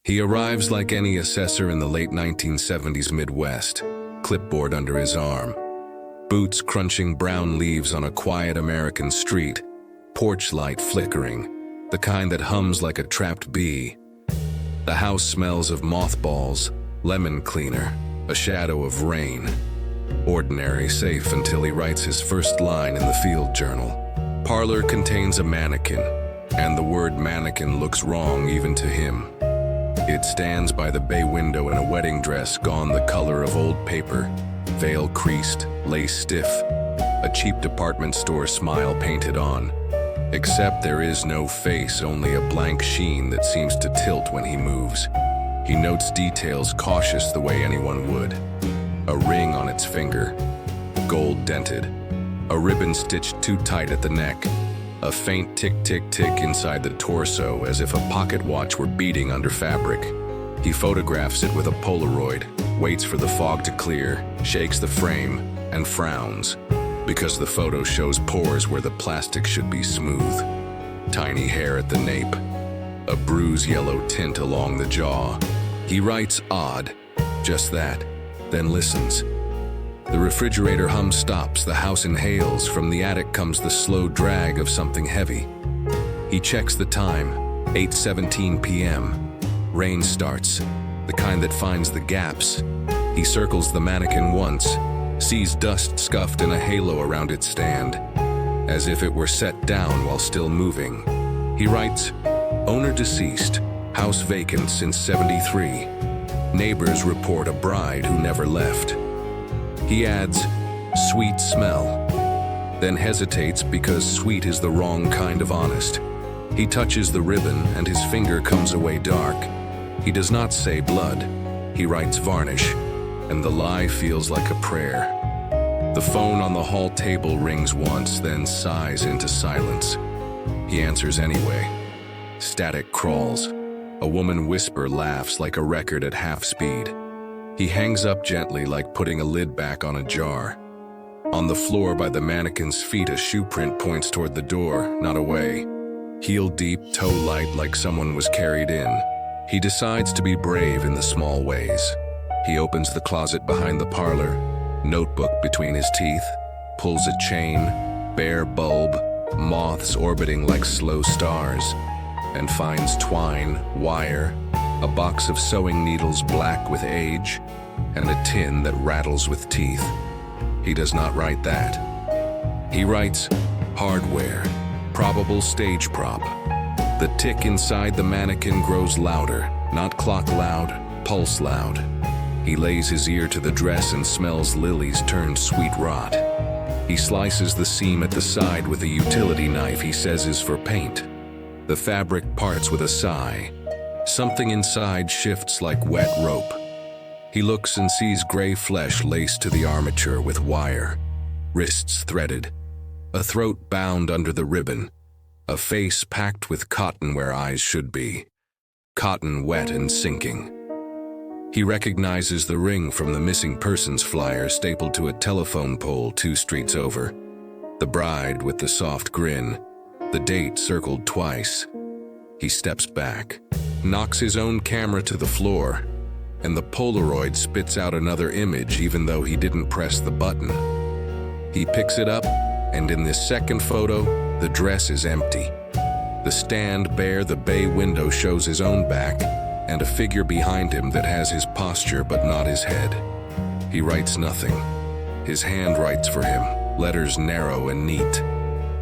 He arrives like any assessor in the late 1970s Midwest, clipboard under his arm, boots crunching brown leaves on a quiet American street, porch light flickering, the kind that hums like a trapped bee. The house smells of mothballs, lemon cleaner, a shadow of rain. Ordinary, safe until he writes his first line in the field journal. Parlor contains a mannequin, and the word mannequin looks wrong even to him. It stands by the bay window in a wedding dress gone the color of old paper, veil creased, lace stiff, a cheap department store smile painted on. Except there is no face, only a blank sheen that seems to tilt when he moves. He notes details cautious the way anyone would. A ring on its finger, gold dented. A ribbon stitched too tight at the neck. A faint tick-tick-tick inside the torso, as if a pocket watch were beating under fabric. He photographs it with a Polaroid, waits for the fog to clear, shakes the frame, and frowns, because the photo shows pores where the plastic should be smooth. Tiny hair at the nape, a bruise yellow tint along the jaw. He writes odd, just that, then listens. The refrigerator hum stops, the house inhales, from the attic comes the slow drag of something heavy. He checks the time, 8:17 p.m. Rain starts, the kind that finds the gaps. He circles the mannequin once, sees dust scuffed in a halo around its stand, as if it were set down while still moving. He writes, owner deceased, house vacant since '73. Neighbors report a bride who never left. He adds, sweet smell, then hesitates because sweet is the wrong kind of honest. He touches the ribbon and his finger comes away dark. He does not say blood, he writes varnish, and the lie feels like a prayer. The phone on the hall table rings once, then sighs into silence. He answers anyway. Static crawls. A woman whisper laughs like a record at half speed. He hangs up gently, like putting a lid back on a jar. On the floor by the mannequin's feet, a shoe print points toward the door, not away. Heel deep, toe light, like someone was carried in. He decides to be brave in the small ways. He opens the closet behind the parlor, notebook between his teeth, pulls a chain, bare bulb, moths orbiting like slow stars, and finds twine, wire, a box of sewing needles black with age, and a tin that rattles with teeth. He does not write that. He writes hardware, probable stage prop. The tick inside the mannequin grows louder, not clock loud, pulse loud. He lays his ear to the dress and smells lilies turned sweet rot. He slices the seam at the side with a utility knife he says is for paint. The fabric parts with a sigh. Something inside shifts like wet rope. He looks and sees gray flesh laced to the armature with wire, wrists threaded, a throat bound under the ribbon, a face packed with cotton where eyes should be, cotton wet and sinking. He recognizes the ring from the missing persons flyer stapled to a telephone pole 2 streets over, the bride with the soft grin, the date circled twice. He steps back, knocks his own camera to the floor, and the Polaroid spits out another image even though he didn't press the button. He picks it up, and in this second photo, the dress is empty. The stand bare, the bay window shows his own back, and a figure behind him that has his posture but not his head. He writes nothing. His hand writes for him, letters narrow and neat.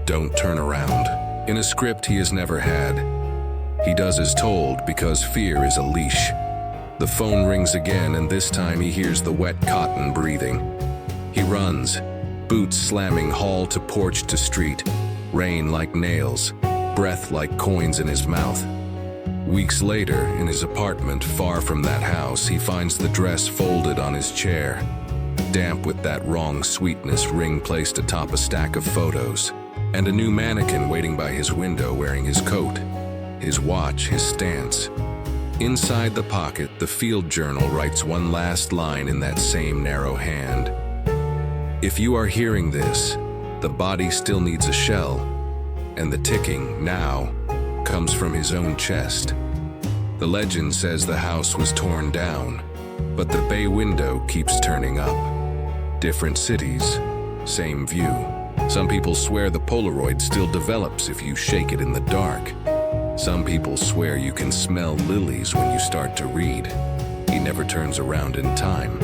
Don't turn around. In a script he has never had. He does as told because fear is a leash. The phone rings again, and this time he hears the wet cotton breathing. He runs, boots slamming hall to porch to street, rain like nails, breath like coins in his mouth. Weeks later, in his apartment far from that house, he finds the dress folded on his chair, damp with that wrong sweetness, ring placed atop a stack of photos, and a new mannequin waiting by his window wearing his coat, his watch, his stance. Inside the pocket, the field journal writes one last line in that same narrow hand. If you are hearing this, the body still needs a shell, and the ticking, now, comes from his own chest. The legend says the house was torn down, but the bay window keeps turning up. Different cities, same view. Some people swear the Polaroid still develops if you shake it in the dark. Some people swear you can smell lilies when you start to read. He never turns around in time.